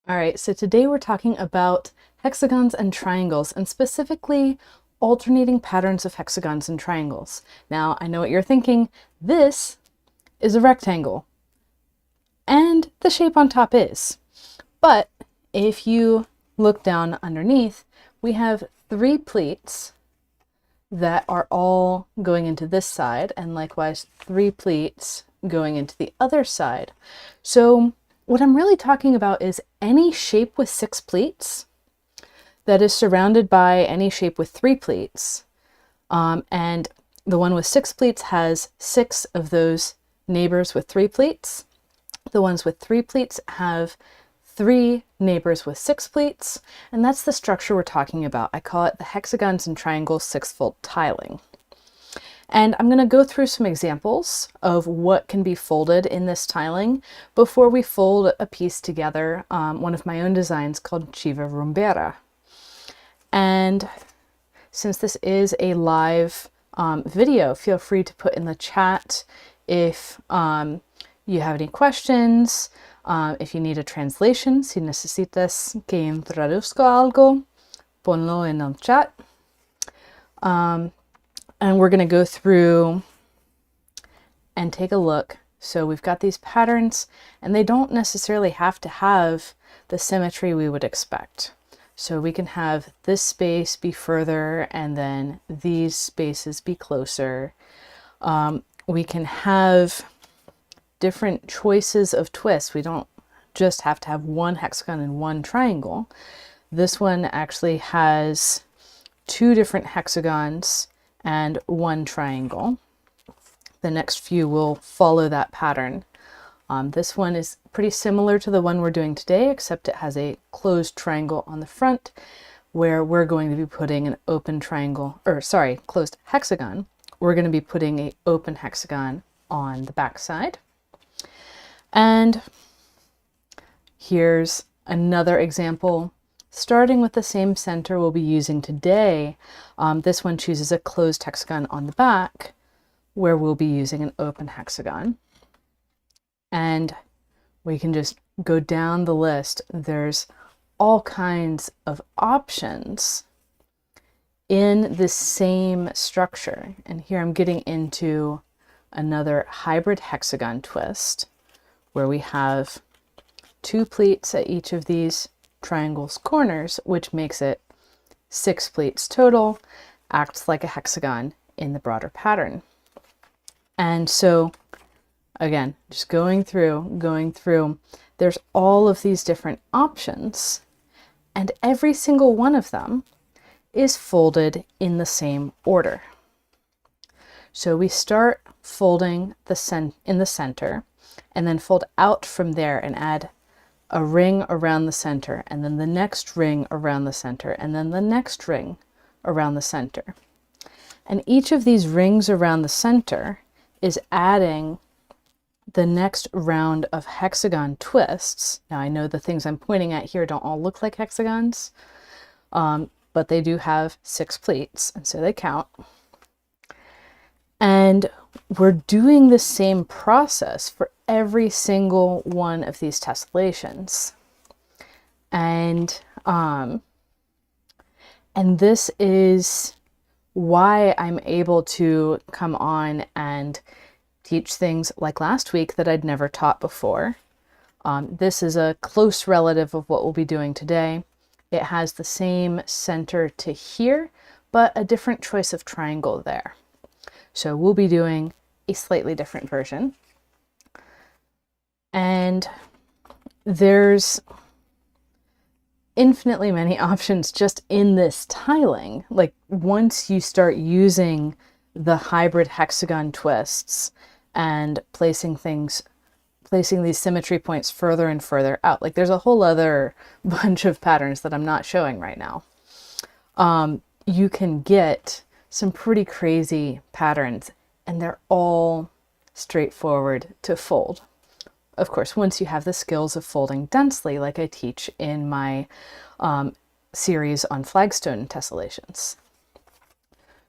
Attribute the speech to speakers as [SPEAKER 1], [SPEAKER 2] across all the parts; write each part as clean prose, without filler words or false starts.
[SPEAKER 1] All right, so today we're talking about hexagons and triangles, and specifically alternating patterns of hexagons and triangles. Now, I know what you're thinking. This is a rectangle, and the shape on top is. But if you look down underneath, we have three pleats that are all going into this side, and likewise three pleats going into the other side. So what I'm really talking about is any shape with six pleats that is surrounded by any shape with three pleats. And the one with six pleats has six of those neighbors with three pleats. The ones with three pleats have three neighbors with six pleats. And that's the structure we're talking about. I call it the hexagons and triangles six-fold tiling. And I'm going to go through some examples of what can be folded in this tiling before we fold a piece together, one of my own designs called Chiva Rumbera. And since this is a live video, feel free to put in the chat if you have any questions, if you need a translation, si necesitas que traduzca algo, ponlo en el chat. And we're going to go through and take a look. So we've got these patterns, and they don't necessarily have to have the symmetry we would expect. So we can have this space be further, and then these spaces be closer. We can have different choices of twists. We don't just have to have one hexagon and one triangle. This one actually has two different hexagons and one triangle. The next few will follow that pattern. This one is pretty similar to the one we're doing today, except it has a closed triangle on the front, where we're going to be putting an open triangle, closed hexagon. We're going to be putting an open hexagon on the back side. And here's another example. Starting with the same center we'll be using today, this one chooses a closed hexagon on the back, where we'll be using an open hexagon. And we can just go down the list. There's all kinds of options in this same structure. And here I'm getting into another hybrid hexagon twist, where we have two pleats at each of these triangle's corners, which makes it six pleats total, acts like a hexagon in the broader pattern. And so again, just going through, there's all of these different options, and every single one of them is folded in the same order. So we start folding in the center, and then fold out from there and add a ring around the center, and then the next ring around the center, and then the next ring around the center. And each of these rings around the center is adding the next round of hexagon twists. Now I know the things I'm pointing at here don't all look like hexagons, but they do have six pleats, and so they count. And we're doing the same process for every single one of these tessellations. And this is why I'm able to come on and teach things like last week that I'd never taught before. This is a close relative of what we'll be doing today. It has the same center to here, but a different choice of triangle there. So we'll be doing a slightly different version. And there's infinitely many options just in this tiling. Like once you start using the hybrid hexagon twists and placing these symmetry points further and further out, like there's a whole other bunch of patterns that I'm not showing right now. You can get some pretty crazy patterns, and they're all straightforward to fold. Of course, once you have the skills of folding densely, like I teach in my series on flagstone tessellations.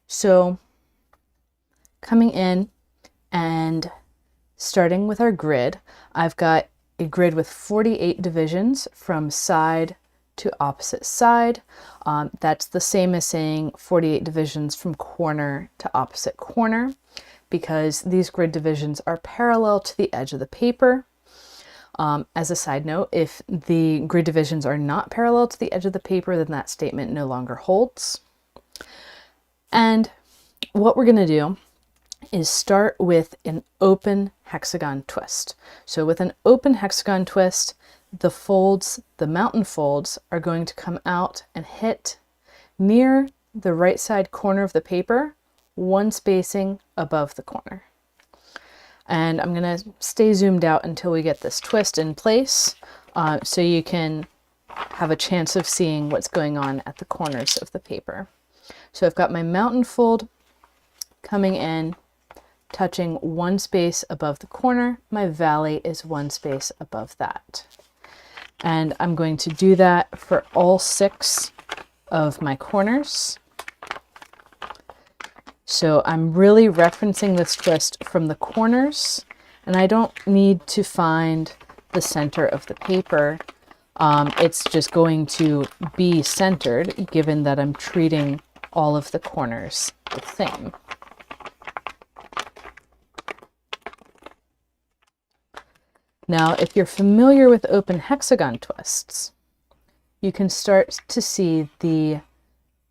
[SPEAKER 1] So coming in and starting with our grid, I've got a grid with 48 divisions from side to opposite side. That's the same as saying 48 divisions from corner to opposite corner, because these grid divisions are parallel to the edge of the paper. As a side note, if the grid divisions are not parallel to the edge of the paper, then that statement no longer holds. And what we're going to do is start with an open hexagon twist. So with an open hexagon twist, the folds, the mountain folds, are going to come out and hit near the right side corner of the paper, one spacing above the corner. And I'm going to stay zoomed out until we get this twist in place, so you can have a chance of seeing what's going on at the corners of the paper. So I've got my mountain fold coming in, touching one space above the corner. My valley is one space above that. And I'm going to do that for all 6 of my corners. So I'm really referencing this twist from the corners, and I don't need to find the center of the paper. It's just going to be centered, given that I'm treating all of the corners the same. Now, if you're familiar with open hexagon twists, you can start to see the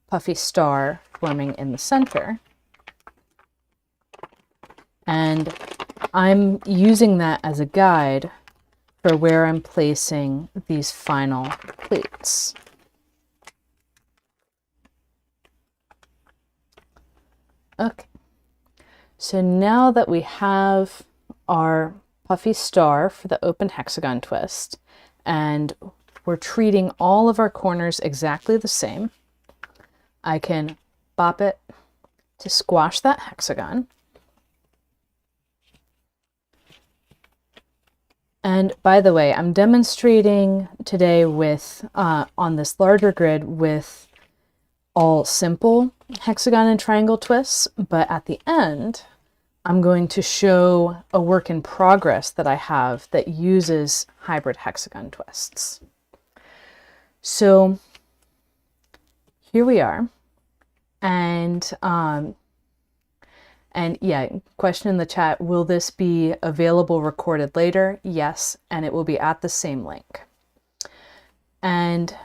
[SPEAKER 1] puffy star forming in the center. And I'm using that as a guide for where I'm placing these final pleats. Okay, so now that we have our puffy star for the open hexagon twist, and we're treating all of our corners exactly the same, I can bop it to squash that hexagon. And by the way, I'm demonstrating today with on this larger grid with all simple hexagon and triangle twists, but at the end, I'm going to show a work in progress that I have that uses hybrid hexagon twists. So here we are, and yeah, question in the chat, will this be available recorded later? Yes, and it will be at the same link. And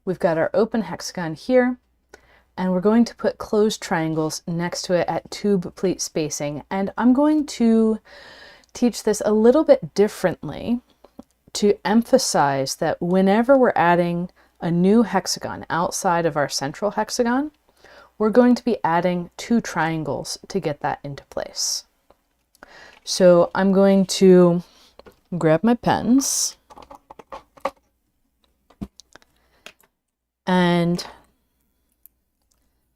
[SPEAKER 1] we've got our open hexagon here, and we're going to put closed triangles next to it at tube pleat spacing. And I'm going to teach this a little bit differently to emphasize that whenever we're adding a new hexagon outside of our central hexagon, we're going to be adding 2 triangles to get that into place. So I'm going to grab my pens and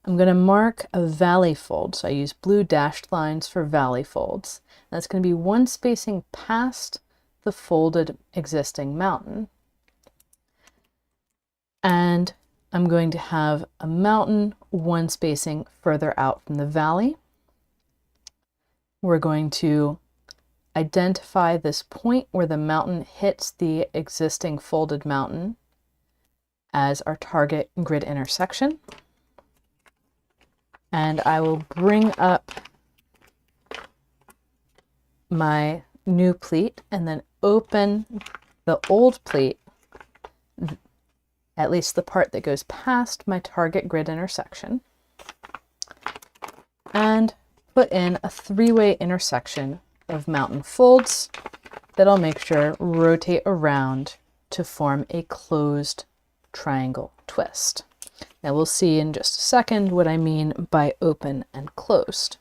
[SPEAKER 1] I'm going to mark a valley fold. So I use blue dashed lines for valley folds. That's going to be one spacing past the folded existing mountain. And I'm going to have a mountain one spacing further out from the valley. We're going to identify this point where the mountain hits the existing folded mountain as our target grid intersection. And I will bring up my new pleat and then open the old pleat, at least the part that goes past my target grid intersection, and put in a 3-way intersection of mountain folds that I'll make sure rotate around to form a closed triangle twist. Now we'll see in just a second what I mean by open and closed.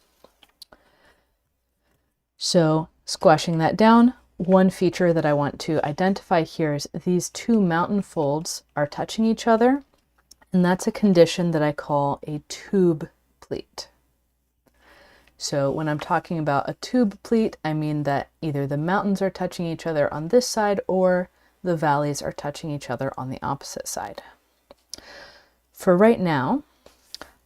[SPEAKER 1] So squashing that down, one feature that I want to identify here is these 2 mountain folds are touching each other, and that's a condition that I call a tube pleat. So when I'm talking about a tube pleat, I mean that either the mountains are touching each other on this side or the valleys are touching each other on the opposite side. For right now,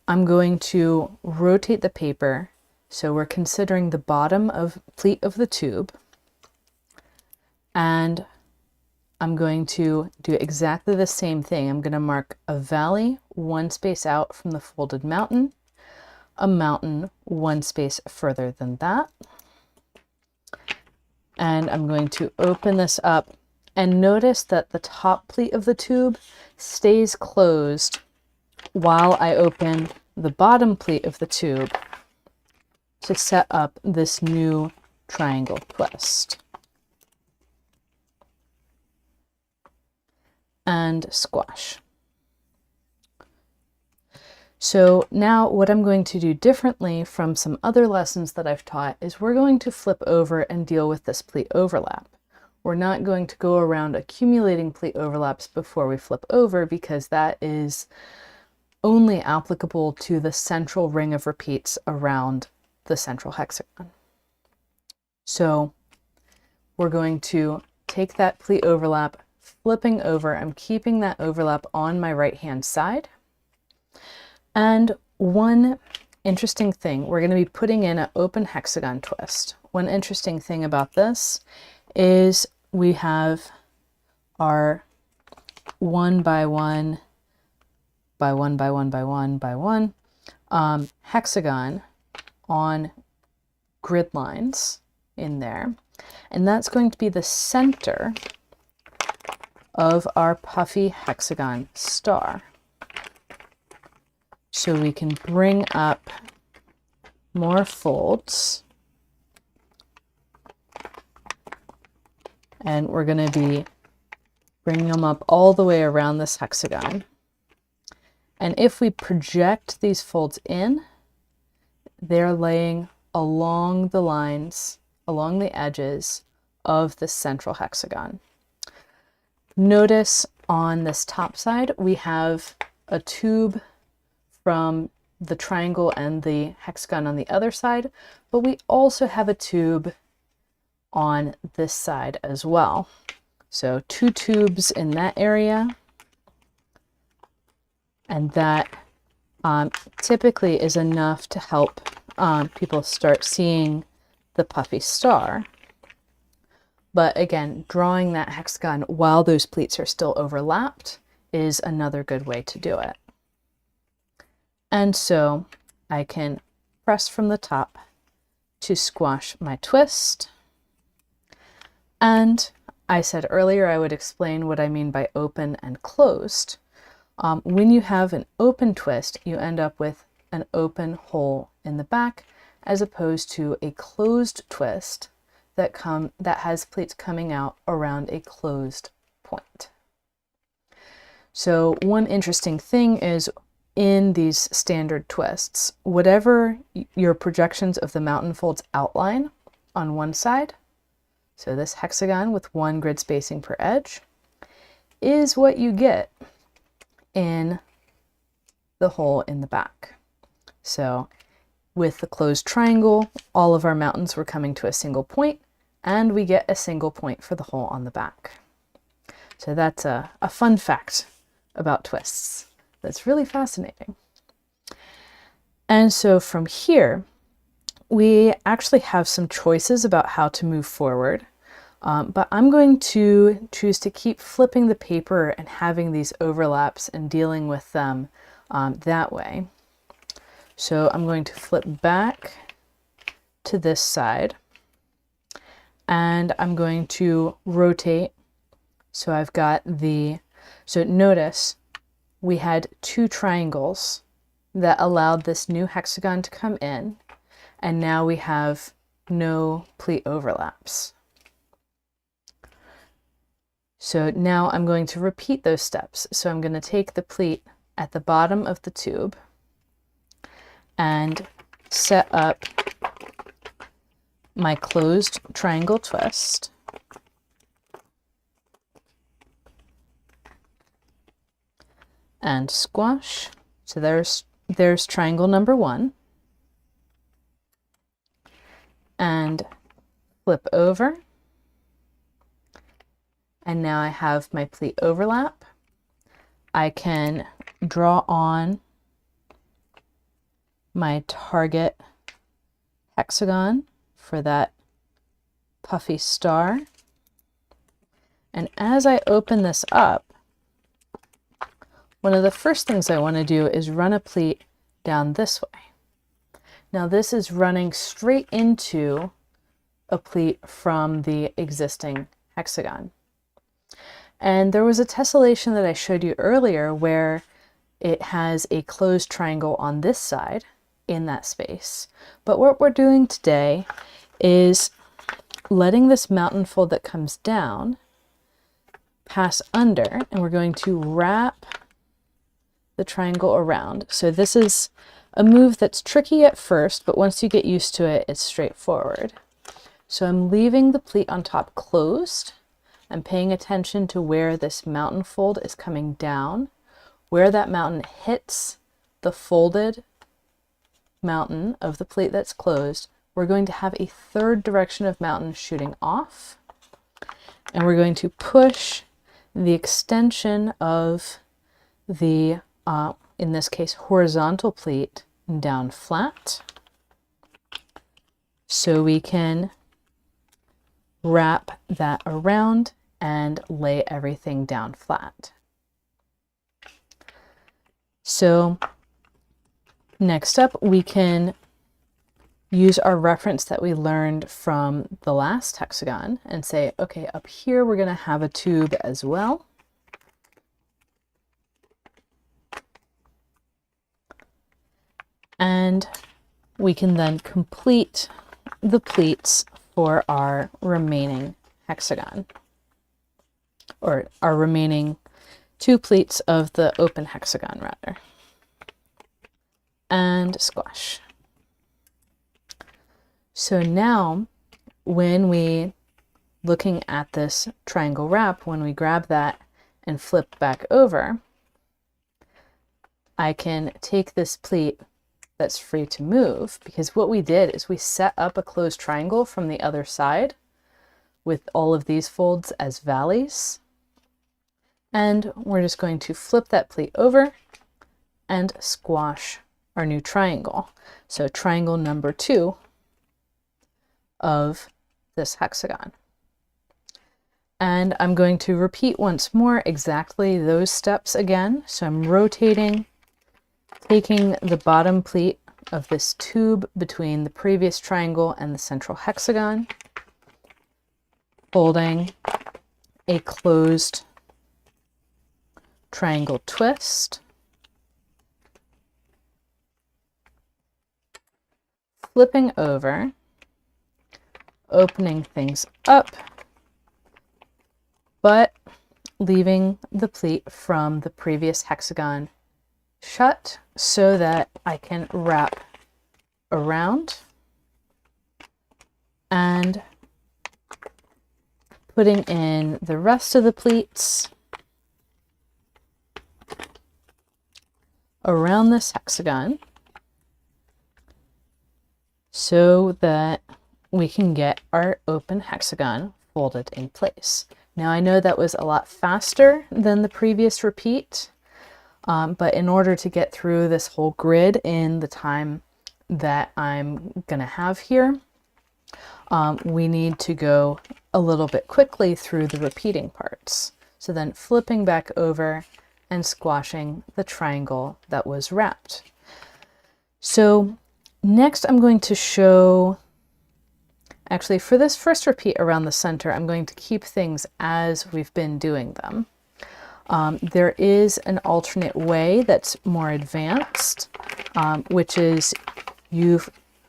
[SPEAKER 1] I'm going to rotate the paper so we're considering the bottom of pleat of the tube. And I'm going to do exactly the same thing. I'm going to mark a valley one space out from the folded mountain, a mountain one space further than that. And I'm going to open this up and notice that the top pleat of the tube stays closed while I open the bottom pleat of the tube to set up this new triangle twist. And squash. So now what I'm going to do differently from some other lessons that I've taught is we're going to flip over and deal with this pleat overlap. We're not going to go around accumulating pleat overlaps before we flip over, because that is only applicable to the central ring of repeats around the central hexagon. So we're going to take that pleat overlap, flipping over. I'm keeping that overlap on my right hand side. And one interesting thing, we're going to be putting in an open hexagon twist. One interesting thing about this is we have our 1 by 1 by 1 by 1 by 1 by 1 hexagon on grid lines in there. And that's going to be the center of our puffy hexagon star. So we can bring up more folds, and we're going to be bringing them up all the way around this hexagon. And if we project these folds in, they're laying along the lines, along the edges of the central hexagon. Notice on this top side, we have a tube from the triangle and the hexagon on the other side, but we also have a tube on this side as well. So 2 tubes in that area, and that typically is enough to help people start seeing the puffy star. But again, drawing that hexagon while those pleats are still overlapped is another good way to do it. And so I can press from the top to squash my twist. And I said earlier I would explain what I mean by open and closed. When you have an open twist, you end up with an open hole in the back, as opposed to a closed twist that has pleats coming out around a closed point. So one interesting thing is, in these standard twists, whatever your projections of the mountain folds outline on one side, so this hexagon with 1 grid spacing per edge, is what you get in the hole in the back. So with the closed triangle, all of our mountains were coming to a single point, and we get a single point for the hole on the back. So that's a fun fact about twists. That's really fascinating. And so from here, we actually have some choices about how to move forward. But I'm going to choose to keep flipping the paper and having these overlaps and dealing with them that way. So I'm going to flip back to this side, and I'm going to rotate. So I've got so notice we had 2 triangles that allowed this new hexagon to come in, and now we have no pleat overlaps. So now I'm going to repeat those steps. So I'm going to take the pleat at the bottom of the tube and set up my closed triangle twist. And squash. So there's triangle number 1. And flip over. And now I have my pleat overlap. I can draw on my target hexagon for that puffy star. And as I open this up, one of the first things I want to do is run a pleat down this way. Now this is running straight into a pleat from the existing hexagon. And there was a tessellation that I showed you earlier where it has a closed triangle on this side in that space. But what we're doing today is letting this mountain fold that comes down pass under, and we're going to wrap the triangle around. So this is a move that's tricky at first, but once you get used to it, it's straightforward. So I'm leaving the pleat on top closed. I'm paying attention to where this mountain fold is coming down, where that mountain hits the folded mountain of the pleat that's closed. We're going to have a third direction of mountain shooting off, and we're going to push the extension of the, in this case, horizontal pleat down flat, so we can wrap that around and lay everything down flat. So next up, we can use our reference that we learned from the last hexagon and say, okay, up here we're going to have a tube as well. And we can then complete the pleats for our remaining hexagon, or our remaining 2 pleats of the open hexagon rather. And squash. So now when we, looking at this triangle wrap, when we grab that and flip back over, I can take this pleat that's free to move, because what we did is we set up a closed triangle from the other side with all of these folds as valleys. And we're just going to flip that pleat over and squash our new triangle. So triangle number 2 of this hexagon. And I'm going to repeat once more exactly those steps again. So I'm rotating, taking the bottom pleat of this tube between the previous triangle and the central hexagon, folding a closed triangle twist, flipping over, opening things up, but leaving the pleat from the previous hexagon shut so that I can wrap around and putting in the rest of the pleats around this hexagon so that we can get our open hexagon folded in place. Now I know that was a lot faster than the previous repeat, but in order to get through this whole grid in the time that I'm gonna have here, we need to go a little bit quickly through the repeating parts. So then flipping back over and squashing the triangle that was wrapped. So next I'm going to show, actually for this first repeat around the center, I'm going to keep things as we've been doing them. There is an alternate way that's more advanced, which is you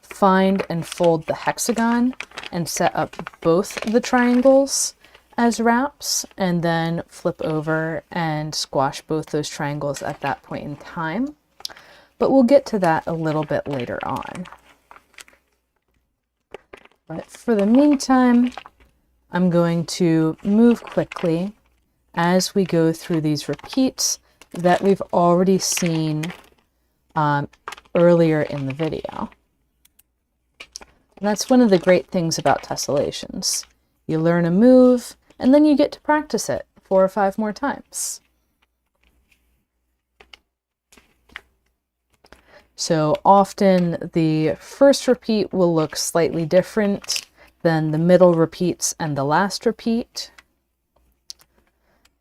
[SPEAKER 1] find and fold the hexagon and set up both the triangles as wraps, and then flip over and squash both those triangles at that point in time. But we'll get to that a little bit later on. But for the meantime, I'm going to move quickly as we go through these repeats that we've already seen earlier in the video. And that's one of the great things about tessellations. You learn a move, and then you get to practice it 4 or 5 more times. So often the first repeat will look slightly different than the middle repeats and the last repeat.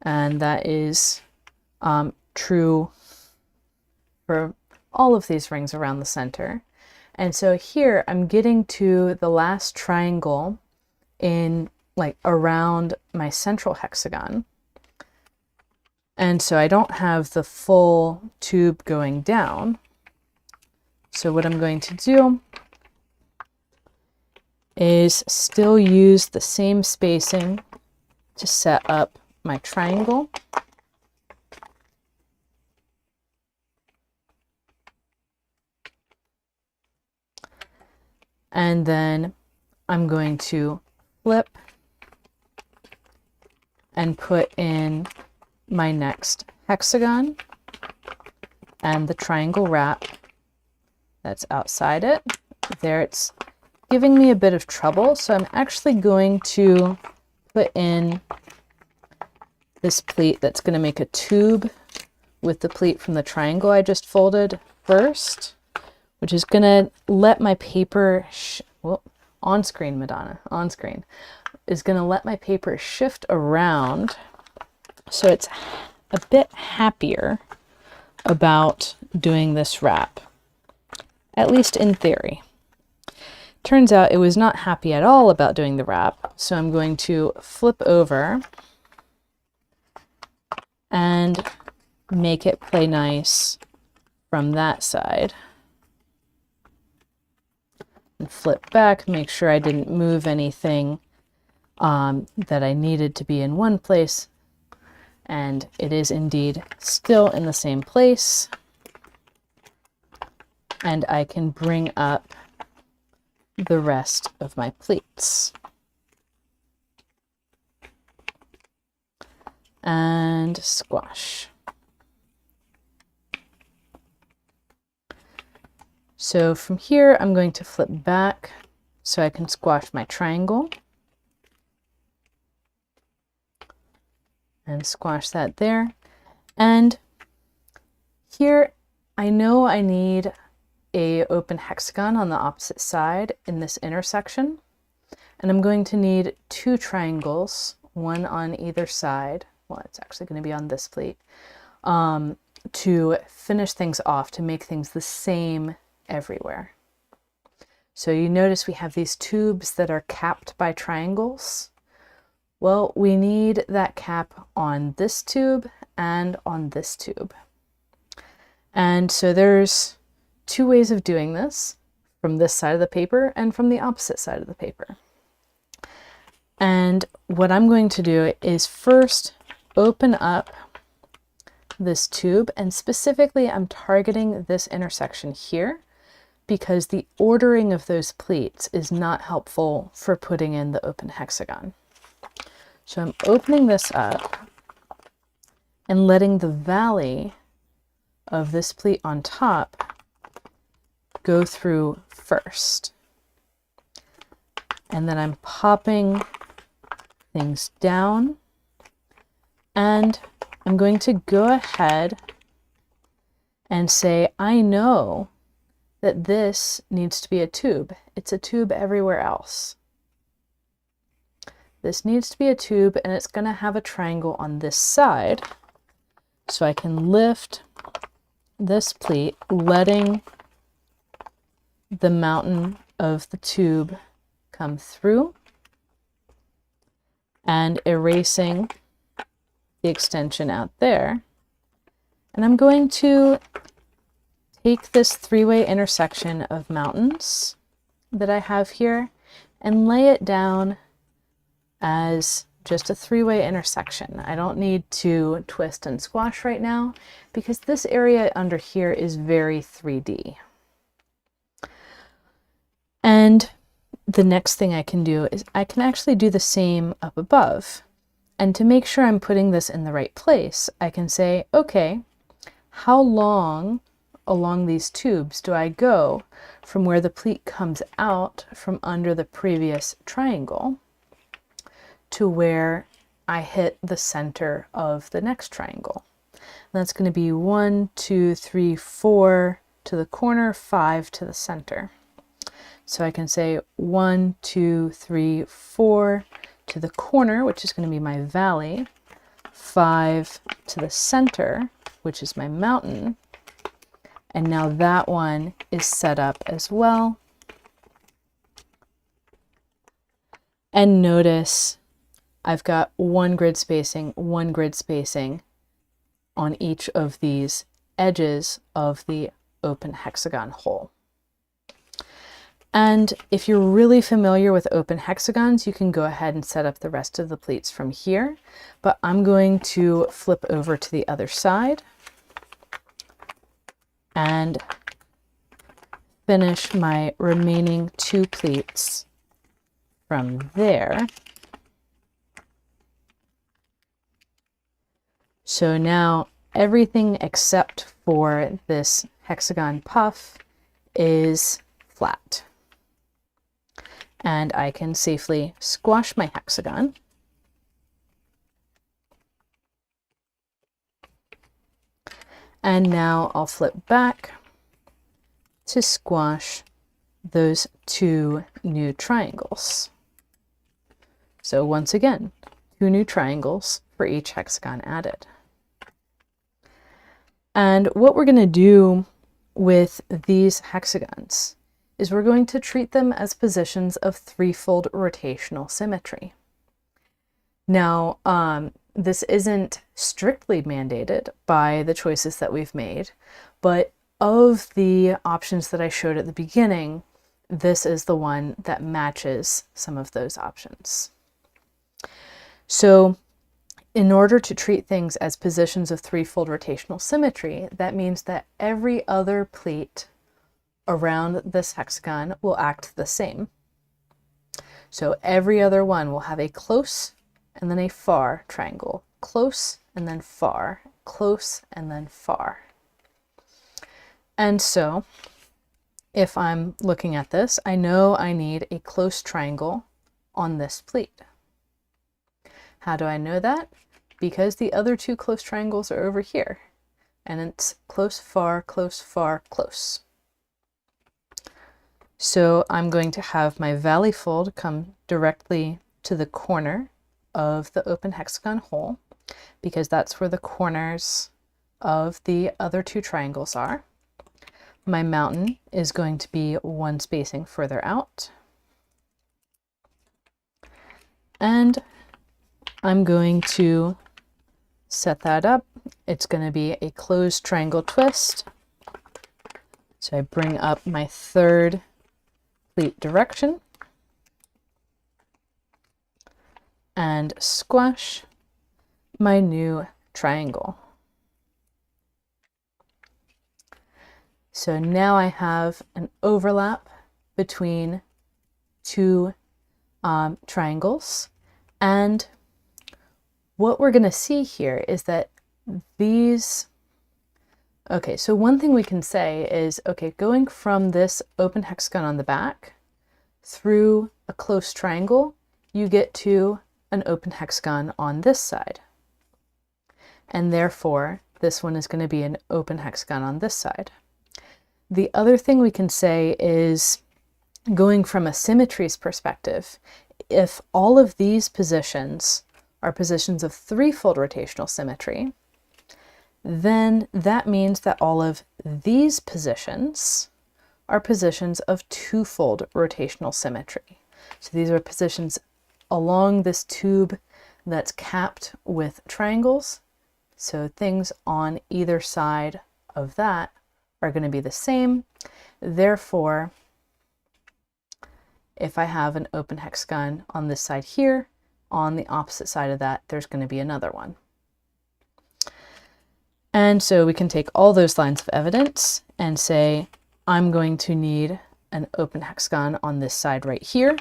[SPEAKER 1] And that is true for all of these rings around the center. And so here I'm getting to the last triangle in like around my central hexagon. And so I don't have the full tube going down. So what I'm going to do is still use the same spacing to set up my triangle. And then I'm going to flip and put in my next hexagon and the triangle wrap that's outside it. There, it's giving me a bit of trouble, so I'm actually going to put in this pleat that's going to make a tube with the pleat from the triangle I just folded first, which is going to let my paper, on screen, Madonna, on screen, is going to let my paper shift around so it's a bit happier about doing this wrap, at least in theory. Turns out it was not happy at all about doing the wrap, so I'm going to flip over and make it play nice from that side. And flip back, make sure I didn't move anything that I needed to be in one place. And it is indeed still in the same place. And I can bring up the rest of my pleats. And squash. So from here, I'm going to flip back so I can squash my triangle. And squash that there. And here, I know I need an open hexagon on the opposite side in this intersection. And I'm going to need 2 triangles, one on either side. Well, it's actually going to be on this pleat, to finish things off, to make things the same everywhere. So you notice we have these tubes that are capped by triangles. Well, we need that cap on this tube and on this tube. And so there's 2 ways of doing this, from this side of the paper and from the opposite side of the paper. And what I'm going to do is first open up this tube, and specifically I'm targeting this intersection here because the ordering of those pleats is not helpful for putting in the open hexagon. So I'm opening this up and letting the valley of this pleat on top go through first. And then I'm popping things down, and I'm going to go ahead and say, I know that this needs to be a tube. It's a tube everywhere else. This needs to be a tube, and it's going to have a triangle on this side. So I can lift this pleat, letting the mountain of the tube come through and erasing the extension out there. And I'm going to take this 3-way intersection of mountains that I have here and lay it down as just a 3-way intersection. I don't need to twist and squash right now because this area under here is very 3D. And the next thing I can do is I can actually do the same up above. And to make sure I'm putting this in the right place, I can say, okay, how long along these tubes do I go from where the pleat comes out from under the previous triangle to where I hit the center of the next triangle? And that's going to be 1, 2, 3, 4 to the corner, 5 to the center. So I can say 1, 2, 3, 4 to the corner, which is going to be my valley, 5 to the center, which is my mountain. And now that one is set up as well. And notice I've got one grid spacing on each of these edges of the open hexagon hole. And if you're really familiar with open hexagons, you can go ahead and set up the rest of the pleats from here, but I'm going to flip over to the other side and finish my remaining 2 pleats from there. So now everything except for this hexagon puff is flat. And I can safely squash my hexagon. And now I'll flip back to squash those 2 new triangles. So once again, 2 new triangles for each hexagon added. And what we're going to do with these hexagons is we're going to treat them as positions of threefold rotational symmetry. Now, this isn't strictly mandated by the choices that we've made, but of the options that I showed at the beginning, this is the one that matches some of those options. So in order to treat things as positions of threefold rotational symmetry, that means that every other pleat around this hexagon will act the same. So every other one will have a close and then a far triangle, close and then far, close and then far. And so if I'm looking at this, I know I need a close triangle on this pleat. How do I know that? Because the other 2 close triangles are over here, and it's close, far, close, far, close. So I'm going to have my valley fold come directly to the corner of the open hexagon hole, because that's where the corners of the other 2 triangles are. My mountain is going to be 1 spacing further out. And I'm going to set that up. It's going to be a closed triangle twist. So I bring up my 3rd pleat direction and squash my new triangle. So now I have an overlap between 2 triangles, and what we're going to see here is that these, okay, so one thing we can say is, okay, going from this open hexagon on the back through a close triangle, you get to an open hexagon on this side. And therefore, this one is going to be an open hexagon on this side. The other thing we can say is, going from a symmetry's perspective, if all of these positions are positions of threefold rotational symmetry, then that means that all of these positions are positions of twofold rotational symmetry. So these are positions along this tube that's capped with triangles. So things on either side of that are going to be the same. Therefore, if I have an open hexagon on this side here, on the opposite side of that, there's going to be another one. And so we can take all those lines of evidence and say, I'm going to need an open hexagon on this side right here.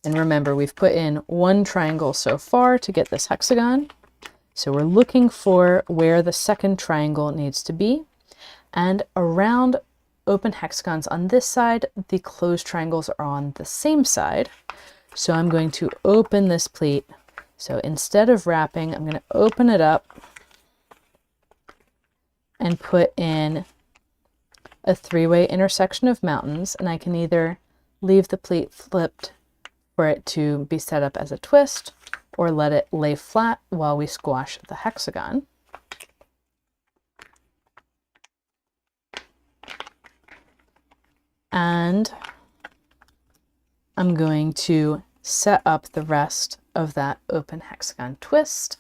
[SPEAKER 1] And remember, we've put in 1 triangle so far to get this hexagon. So we're looking for where the 2nd triangle needs to be. And around open hexagons on this side, the closed triangles are on the same side. So I'm going to open this pleat. So instead of wrapping, I'm going to open it up and put in a 3-way intersection of mountains. And I can either leave the pleat flipped for it to be set up as a twist, or let it lay flat while we squash the hexagon. And I'm going to set up the rest of that open hexagon twist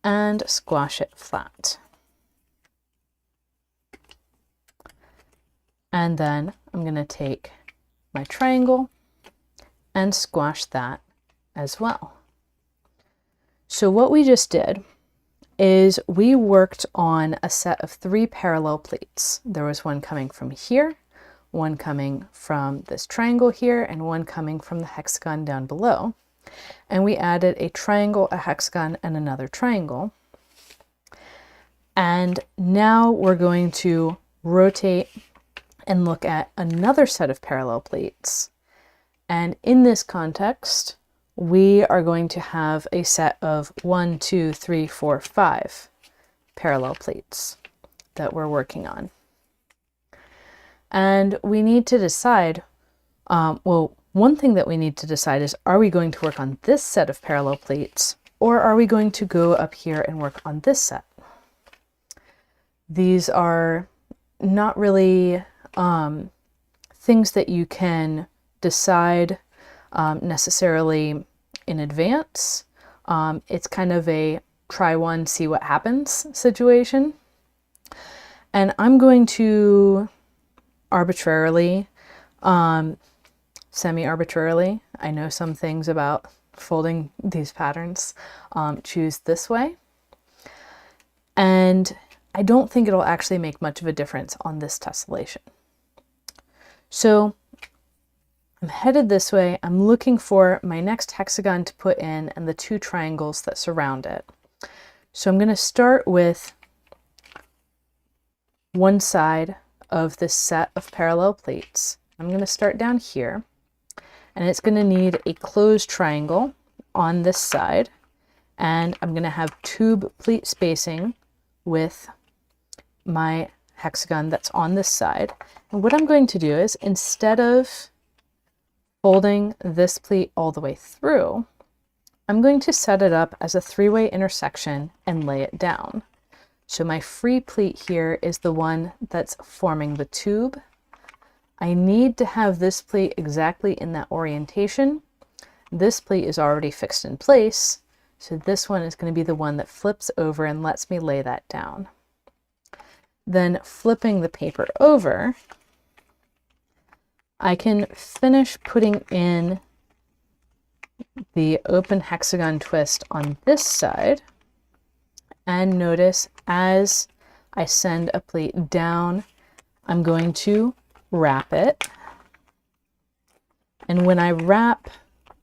[SPEAKER 1] and squash it flat. And then I'm going to take my triangle and squash that as well. So what we just did is we worked on a set of 3 parallel pleats. There was one coming from here, one coming from this triangle here, and one coming from the hexagon down below. And we added a triangle, a hexagon, and another triangle. And now we're going to rotate and look at another set of parallel pleats. And in this context, we are going to have a set of 1, 2, 3, 4, 5 parallel pleats that we're working on. And we need to decide, well, one thing that we need to decide is, are we going to work on this set of parallel pleats, or are we going to go up here and work on this set? These are not really things that you can decide necessarily in advance. It's kind of a try one, see what happens situation. And I'm going to arbitrarily, semi-arbitrarily, I know some things about folding these patterns, choose this way. And I don't think it'll actually make much of a difference on this tessellation. So I'm headed this way. I'm looking for my next hexagon to put in and the 2 triangles that surround it. So I'm going to start with one side of this set of parallel pleats. I'm going to start down here, and it's going to need a closed triangle on this side, and I'm going to have tube pleat spacing with my hexagon that's on this side. And what I'm going to do is, instead of folding this pleat all the way through, I'm going to set it up as a 3-way intersection and lay it down. So my free pleat here is the one that's forming the tube. I need to have this pleat exactly in that orientation. This pleat is already fixed in place, so this one is going to be the one that flips over and lets me lay that down. Then flipping the paper over, I can finish putting in the open hexagon twist on this side, and notice as I send a pleat down, I'm going to wrap it. And when I wrap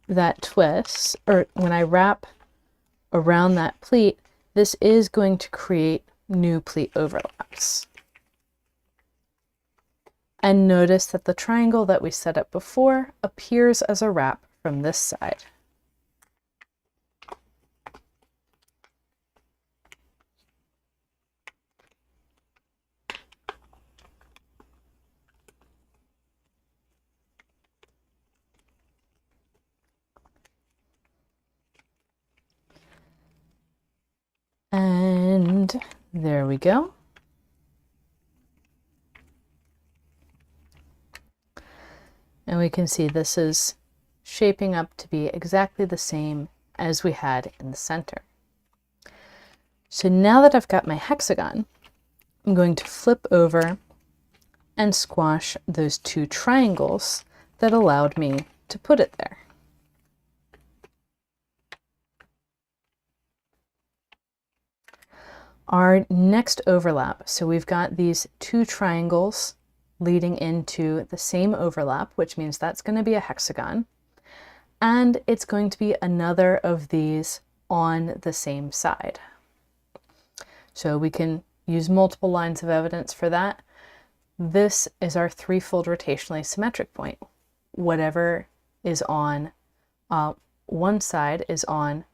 [SPEAKER 1] that twist, or when I wrap around that pleat, this is going to create new pleat overlaps. And notice that the triangle that we set up before appears as a wrap from this side. And there we go. And we can see this is shaping up to be exactly the same as we had in the center. So now that I've got my hexagon, I'm going to flip over and squash those 2 triangles that allowed me to put it there. Our next overlap, so we've got these 2 triangles leading into the same overlap, which means that's going to be a hexagon, and it's going to be another of these on the same side. So we can use multiple lines of evidence for that. This is our 3-fold rotationally symmetric point. Whatever is on one side is on,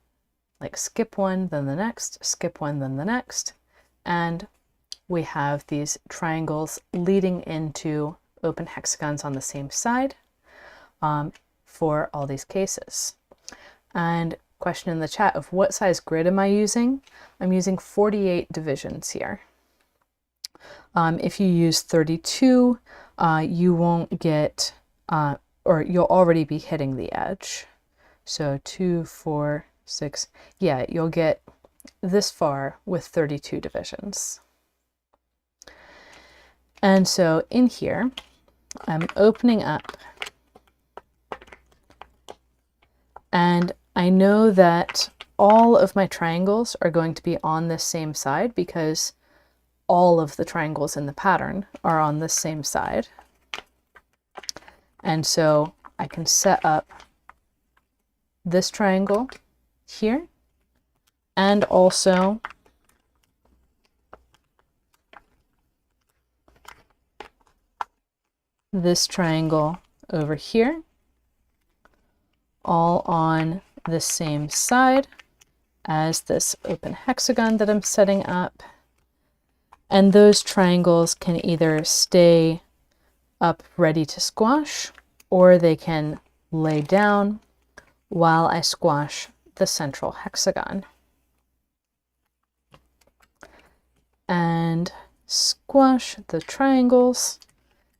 [SPEAKER 1] like, skip one, then the next, skip one, then the next, and we have these triangles leading into open hexagons on the same side for all these cases. And question in the chat of what size grid am I using? I'm using 48 divisions here. If you use 32, you won't get, or you'll already be hitting the edge. So 2, 4, 6, yeah, you'll get this far with 32 divisions. And so in here, I'm opening up, and I know that all of my triangles are going to be on this same side because all of the triangles in the pattern are on the same side. And so I can set up this triangle here, and also this triangle over here, all on the same side as this open hexagon that I'm setting up. And those triangles can either stay up ready to squash, or they can lay down while I squash the central hexagon. And squash the triangles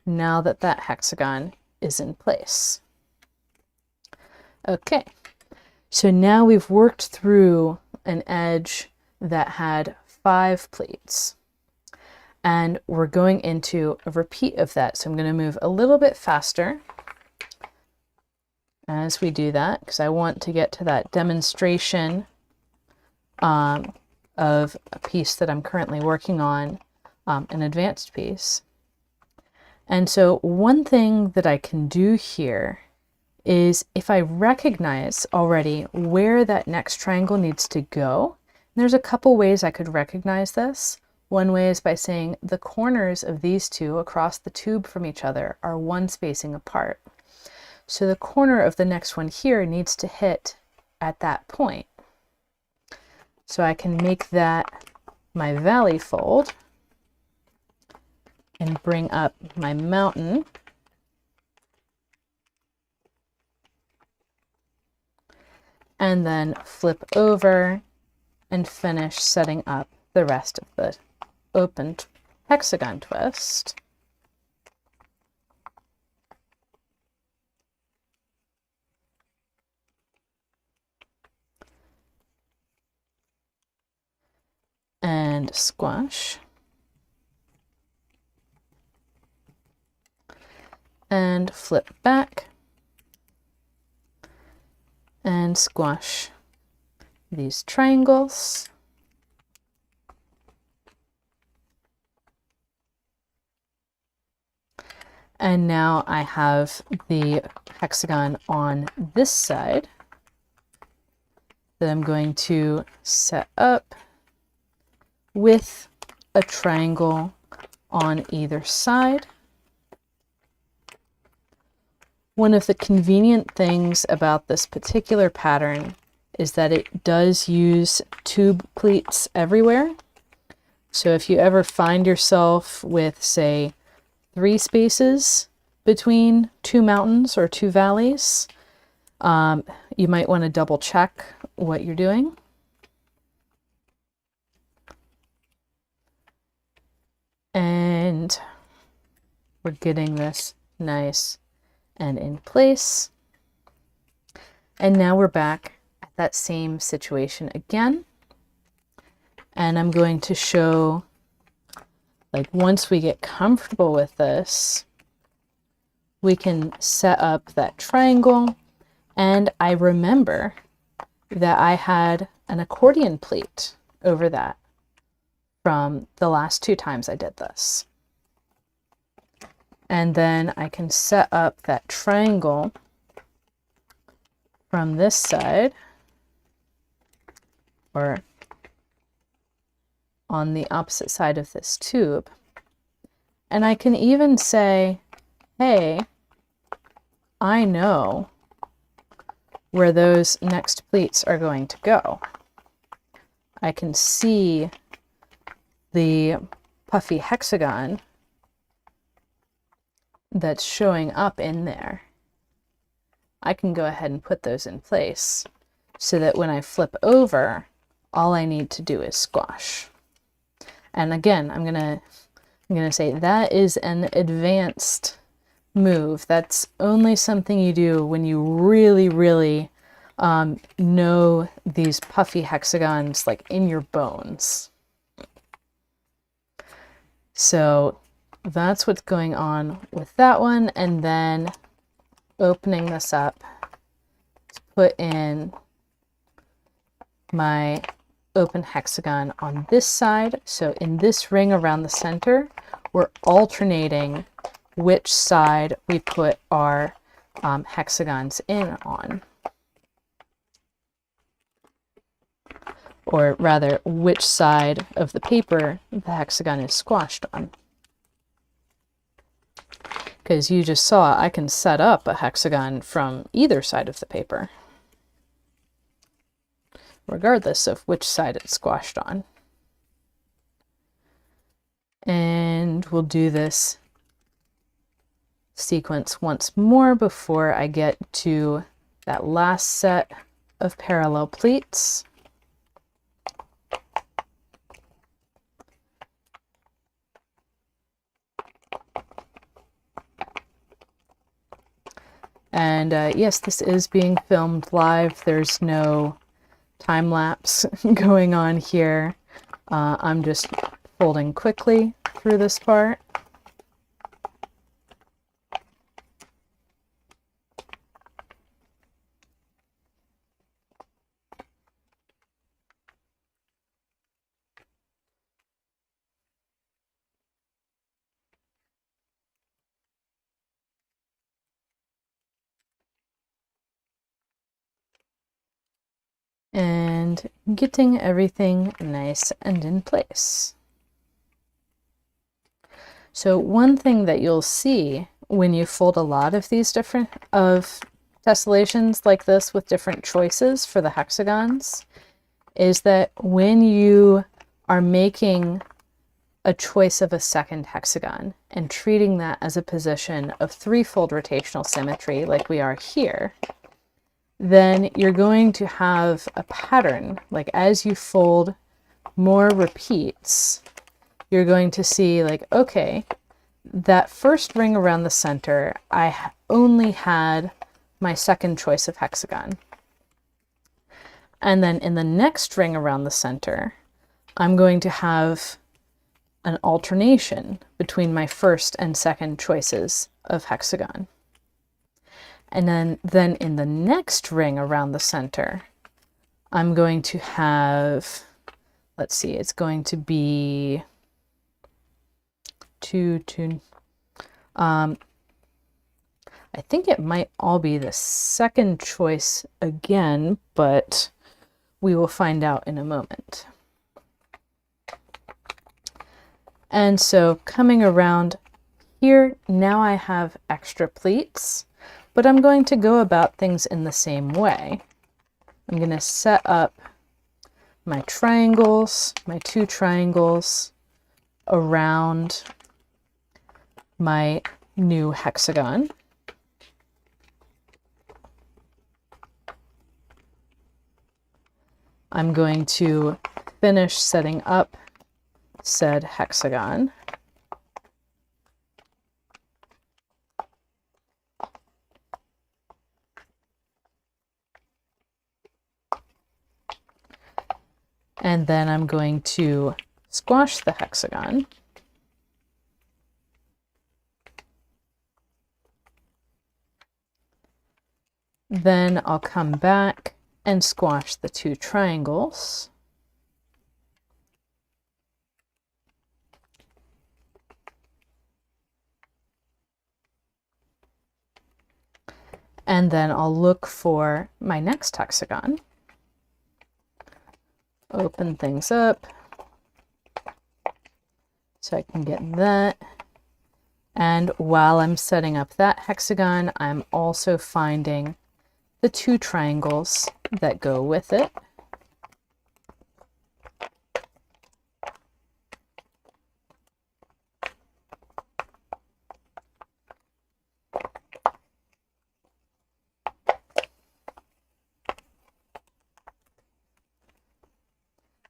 [SPEAKER 1] now that that hexagon is in place. Okay, so now we've worked through an edge that had 5 pleats. And we're going into a repeat of that. So I'm going to move a little bit faster as we do that, because I want to get to that demonstration of a piece that I'm currently working on, an advanced piece. And so one thing that I can do here is, if I recognize already where that next triangle needs to go, and there's a couple ways I could recognize this. One way is by saying the corners of these two across the tube from each other are 1 spacing apart. So the corner of the next one here needs to hit at that point. So I can make that my valley fold and bring up my mountain. And then flip over and finish setting up the rest of the open hexagon twist. And squash. And flip back. And squash these triangles. And now I have the hexagon on this side that I'm going to set up with a triangle on either side. One of the convenient things about this particular pattern is that it does use tube pleats everywhere. So if you ever find yourself with, say, 3 spaces between 2 mountains or 2 valleys, you might want to double check what you're doing. And we're getting this nice and in place. And now we're back at that same situation again. And I'm going to show, like, once we get comfortable with this, we can set up that triangle. And I remember that I had an accordion pleat over that from the last 2 times I did this. And then I can set up that triangle from this side, or on the opposite side of this tube. And I can even say, hey, I know where those next pleats are going to go. I can see the puffy hexagon that's showing up in there. I can go ahead and put those in place. so that when I flip over, all I need to do is squash. And again, I'm gonna say that is an advanced move. That's only something you do when you really, really know these puffy hexagons like in your bones. So that's what's going on with that one. And then opening this up to put in my open hexagon on this side. So in this ring around the center, we're alternating which side we put our hexagons in on. Or rather, which side of the paper the hexagon is squashed on. Because you just saw I can set up a hexagon from either side of the paper, regardless of which side it's squashed on. And we'll do this sequence once more before I get to that last set of parallel pleats. And yes, this is being filmed live. There's no time lapse going on here. I'm just folding quickly through this part. And getting everything nice and in place. So one thing that you'll see when you fold a lot of these different tessellations like this with different choices for the hexagons is that when you are making a choice of a second hexagon and treating that as a position of threefold rotational symmetry like we are here, then you're going to have a pattern. Like as you fold more repeats, you're going to see like, okay, that first ring around the center, I only had my second choice of hexagon. And then in the next ring around the center, I'm going to have an alternation between my first and second choices of hexagon. And then in the next ring around the center, I'm going to have, let's see, it's going to be I think it might all be the second choice again, but we will find out in a moment. And so coming around here, now I have extra pleats, but I'm going to go about things in the same way. I'm going to set up my triangles, my two triangles around my new hexagon. I'm going to finish setting up said hexagon. And then I'm going to squash the hexagon. Then I'll come back and squash the two triangles. And then I'll look for my next hexagon. Open things up so I can get that. And while I'm setting up that hexagon, I'm also finding the two triangles that go with it.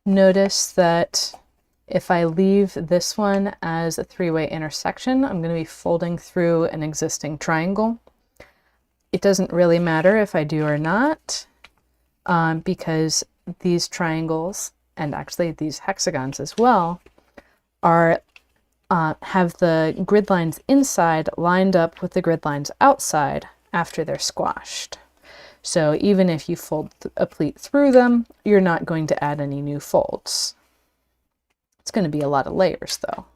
[SPEAKER 1] Notice that if I leave this one as a three-way intersection, I'm going to be folding through an existing triangle. It doesn't really matter if I do or not, because these triangles, and actually these hexagons as well, are have the grid lines inside lined up with the grid lines outside after they're squashed. So even if you fold a pleat through them, you're not going to add any new folds. It's going to be a lot of layers though.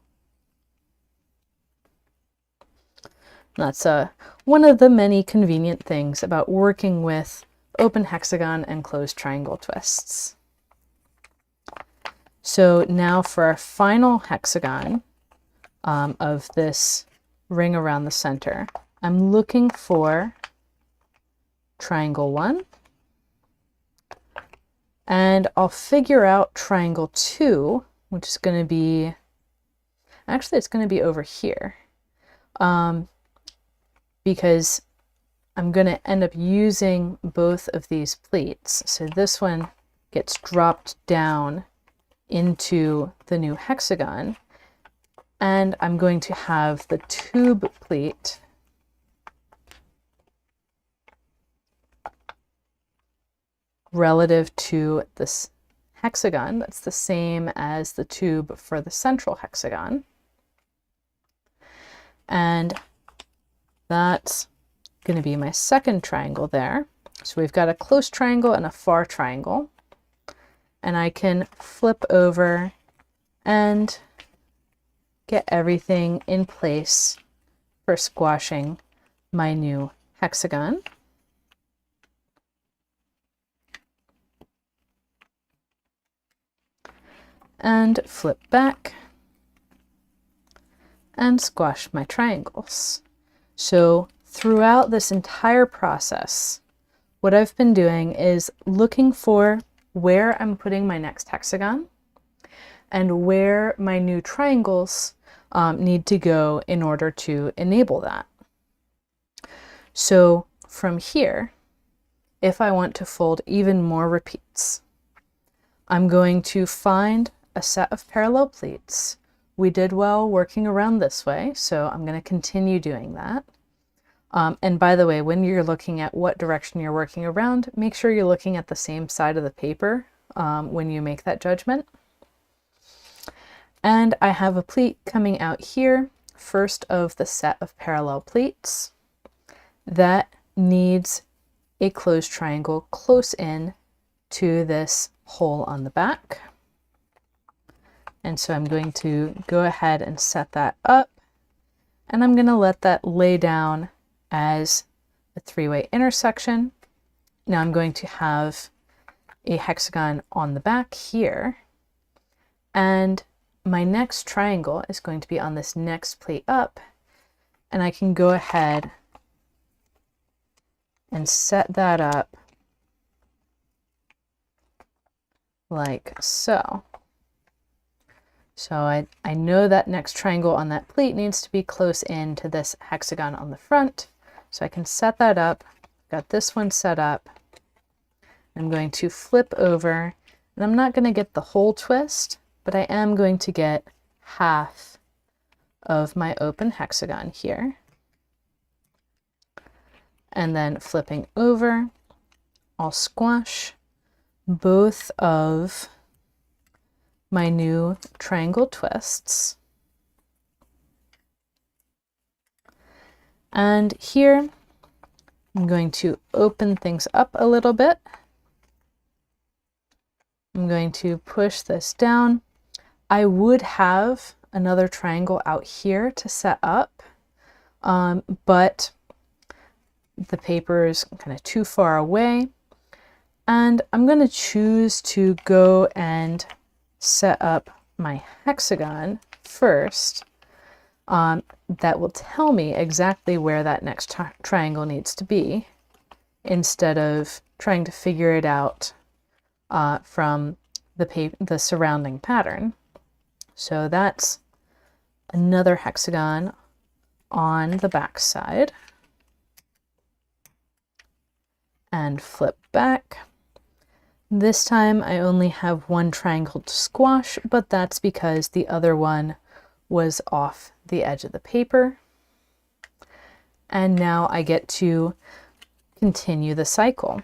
[SPEAKER 1] That's one of the many convenient things about working with open hexagon and closed triangle twists. So now for our final hexagon of this ring around the center, I'm looking for triangle 1, and I'll figure out triangle 2, which is going to be, actually it's going to be over here, because I'm going to end up using both of these pleats. So this one gets dropped down into the new hexagon, and I'm going to have the tube pleat relative to this hexagon that's the same as the tube for the central hexagon. And that's going to be my second triangle there. So we've got a close triangle and a far triangle. And I can flip over and get everything in place for squashing my new hexagon. And flip back and squash my triangles. So throughout this entire process, what I've been doing is looking for where I'm putting my next hexagon and where my new triangles need to go in order to enable that. So from here, if I want to fold even more repeats, I'm going to find a set of parallel pleats. We did well working around this way, so I'm going to continue doing that. And by the way, when you're looking at what direction you're working around, make sure you're looking at the same side of the paper when you make that judgment. And I have a pleat coming out here, first of the set of parallel pleats, that needs a closed triangle close in to this hole on the back. And so I'm going to go ahead and set that up, and I'm going to let that lay down as a three-way intersection. Now I'm going to have a hexagon on the back here, and my next triangle is going to be on this next plate up, and I can go ahead and set that up like so. So I know that next triangle on that plate needs to be close in to this hexagon on the front. So I can set that up. Got this one set up. I'm going to flip over, and I'm not going to get the whole twist, but I am going to get half of my open hexagon here. And then flipping over, I'll squash both of my new triangle twists. And here I'm going to open things up a little bit. I'm going to push this down. I would have another triangle out here to set up, but the paper is kind of too far away. And I'm going to choose to go and set up my hexagon first. That will tell me exactly where that next triangle needs to be, instead of trying to figure it out from the surrounding pattern. So that's another hexagon on the back side. And flip back. This time I only have one triangle to squash, but that's because the other one was off the edge of the paper. And now I get to continue the cycle.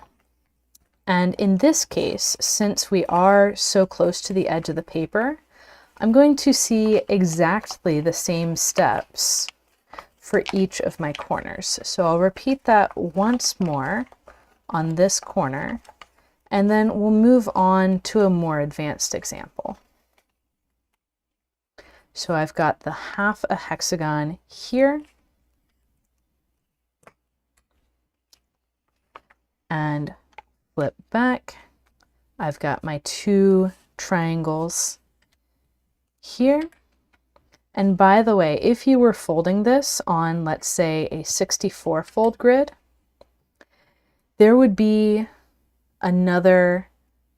[SPEAKER 1] And in this case, since we are so close to the edge of the paper, I'm going to see exactly the same steps for each of my corners. So I'll repeat that once more on this corner, and then we'll move on to a more advanced example. So I've got the half a hexagon here, and flip back. I've got my two triangles here. And by the way, if you were folding this on, let's say, a 64 fold grid, there would be another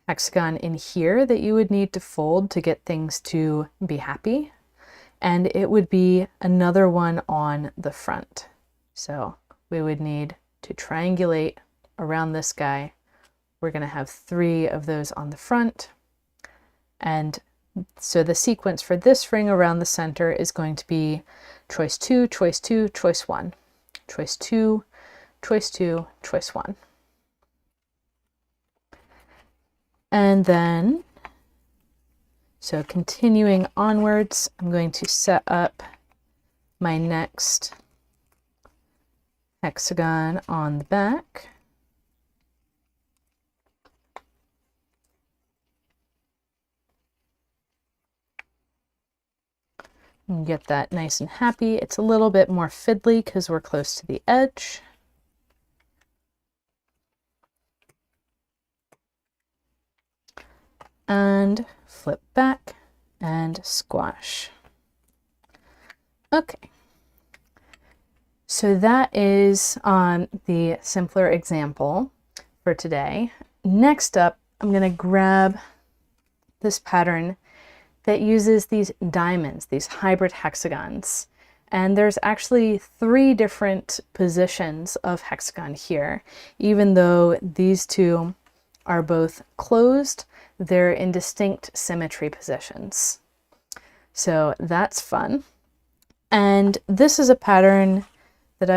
[SPEAKER 1] hexagon in here that you would need to fold to get things to be happy. And it would be another one on the front. So we would need to triangulate around this guy. We're going to have 3 of those on the front. And so the sequence for this ring around the center is going to be choice 2, choice 2, choice 1, choice 2, choice 2, choice 1. And then, so continuing onwards, I'm going to set up my next hexagon on the back. And get that nice and happy. It's a little bit more fiddly because we're close to the edge. And flip back and squash. Okay. So that is the simpler example for today. Next up, I'm going to grab this pattern that uses these diamonds, these hybrid hexagons. And there's actually 3 different positions of hexagon here. Even though these two are both closed, they're in distinct symmetry positions. So that's fun. And this is a pattern that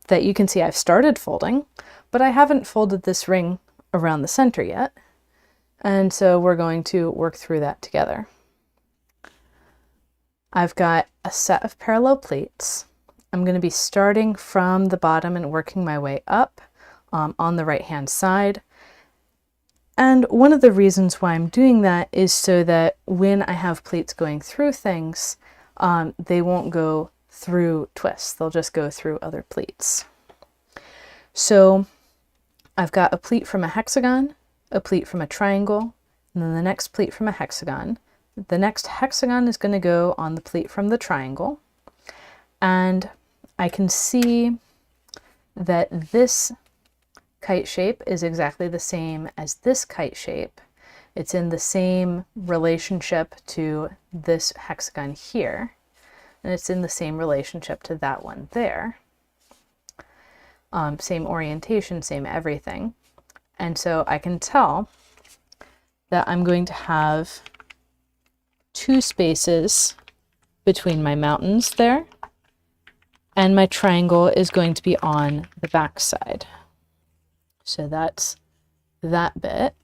[SPEAKER 1] that you can see I've started folding, but I haven't folded this ring around the center yet. And so we're going to work through that together. I've got a set of parallel pleats. I'm going to be starting from the bottom and working my way up on the right hand side. And one of the reasons why I'm doing that is so that when I have pleats going through things, they won't go through twists. They'll just go through other pleats. So I've got a pleat from a hexagon, a pleat from a triangle, and then the next pleat from a hexagon. The next hexagon is going to go on the pleat from the triangle. And I can see that this kite shape is exactly the same as this kite shape. It's in the same relationship to this hexagon here, and it's in the same relationship to that one there. Same orientation, same everything. And so I can tell that I'm going to have 2 spaces between my mountains there, and my triangle is going to be on the back side. So that's that bit.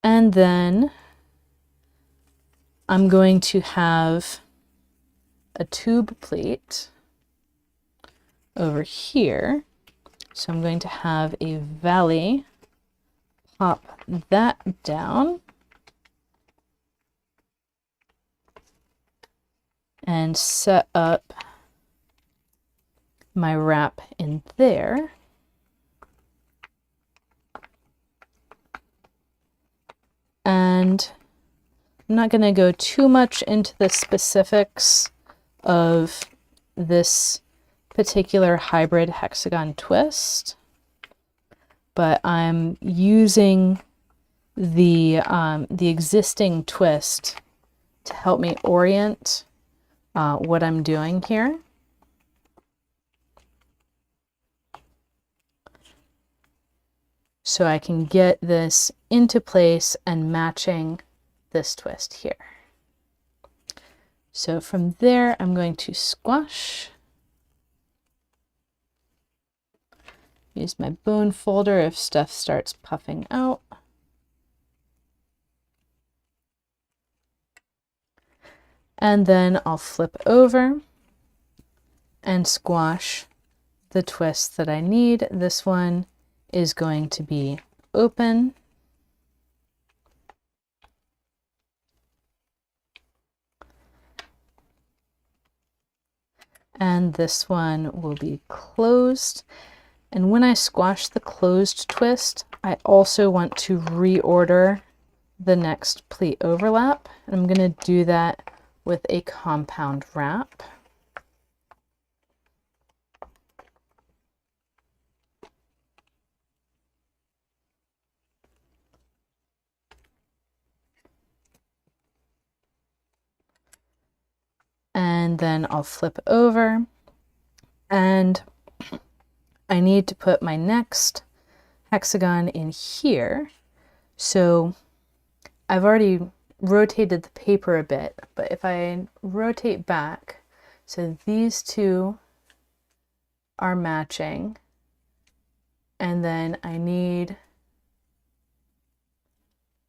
[SPEAKER 1] And then I'm going to have a tube pleat over here. So I'm going to have a valley, pop that down, and set up my wrap in there. And I'm not going to go too much into the specifics of this particular hybrid hexagon twist, but I'm using the existing twist to help me orient what I'm doing here. so I can get this into place and matching this twist here. So from there, I'm going to squash. Use my bone folder if stuff starts puffing out. And then I'll flip over and squash the twist that I need. This one is going to be open. And this one will be closed. And when I squash the closed twist, I also want to reorder the next pleat overlap. And I'm going to do that with a compound wrap. And then I'll flip over, and I need to put my next hexagon in here. So I've already rotated the paper a bit, but if I rotate back, so these two are matching, and then I need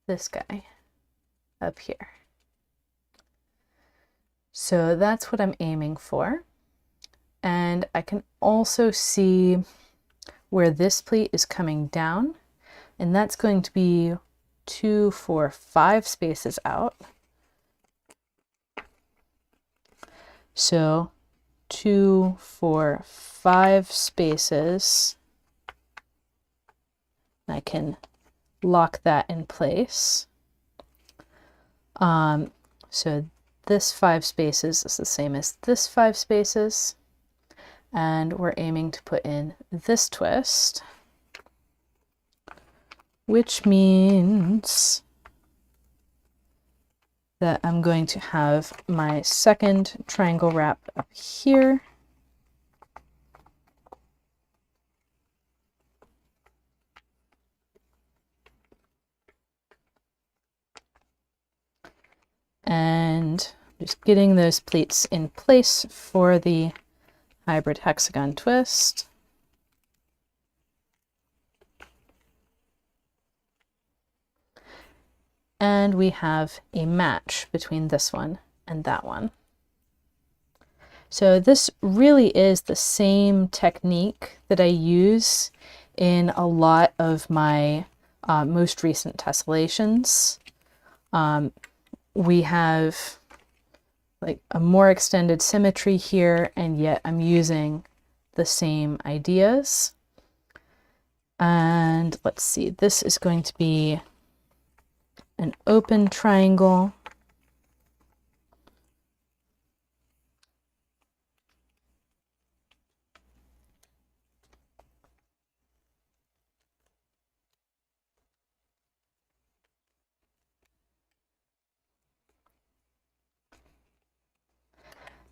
[SPEAKER 1] this guy up here. So that's what I'm aiming for. And I can also see where this pleat is coming down, and that's going to be 2, 4, 5 spaces out. So 2, 4, 5 spaces. I can lock that in place. So this 5 spaces is the same as this 5 spaces. And we're aiming to put in this twist, which means that I'm going to have my second triangle wrap up here. And just getting those pleats in place for the hybrid hexagon twist. And we have a match between this one and that one. So this really is the same technique that I use in a lot of my most recent tessellations. We have like a more extended symmetry here, and yet I'm using the same ideas. And let's see, this is going to be an open triangle.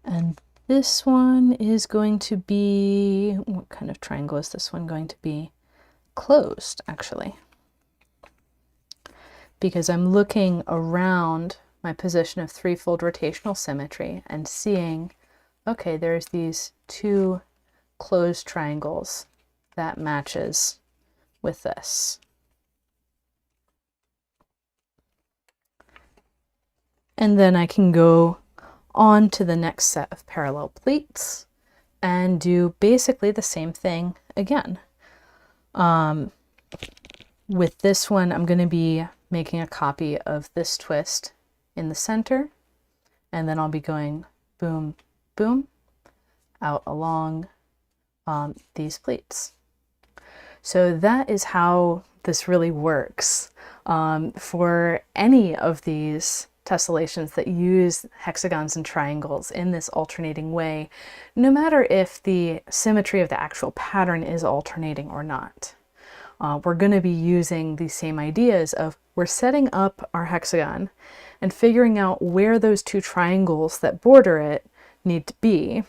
[SPEAKER 1] And this one is going to be, what kind of triangle is this one going to be? Closed, actually. Because I'm looking around my position of threefold rotational symmetry and seeing, okay, there's these 2 closed triangles that matches with this. And then I can go on to the next set of parallel pleats and do basically the same thing again. With this one, I'm going to be making a copy of this twist in the center, and then I'll be going boom, boom, out along these pleats. So that is how this really works for any of these tessellations that use hexagons and triangles in this alternating way, no matter if the symmetry of the actual pattern is alternating or not. We're going to be using these same ideas of we're setting up our hexagon and figuring out where those 2 triangles that border it need to be,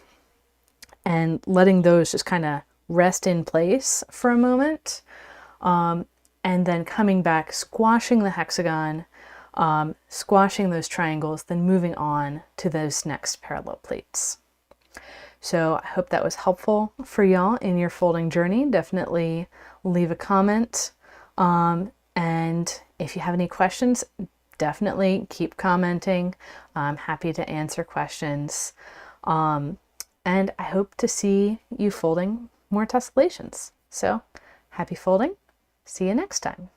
[SPEAKER 1] and letting those just kind of rest in place for a moment. and then coming back, squashing the hexagon, squashing those triangles, then moving on to those next parallel plates. So I hope that was helpful for y'all in your folding journey. Definitely leave a comment. And if you have any questions, definitely keep commenting. I'm happy to answer questions. And I hope to see you folding more tessellations. So happy folding. See you next time.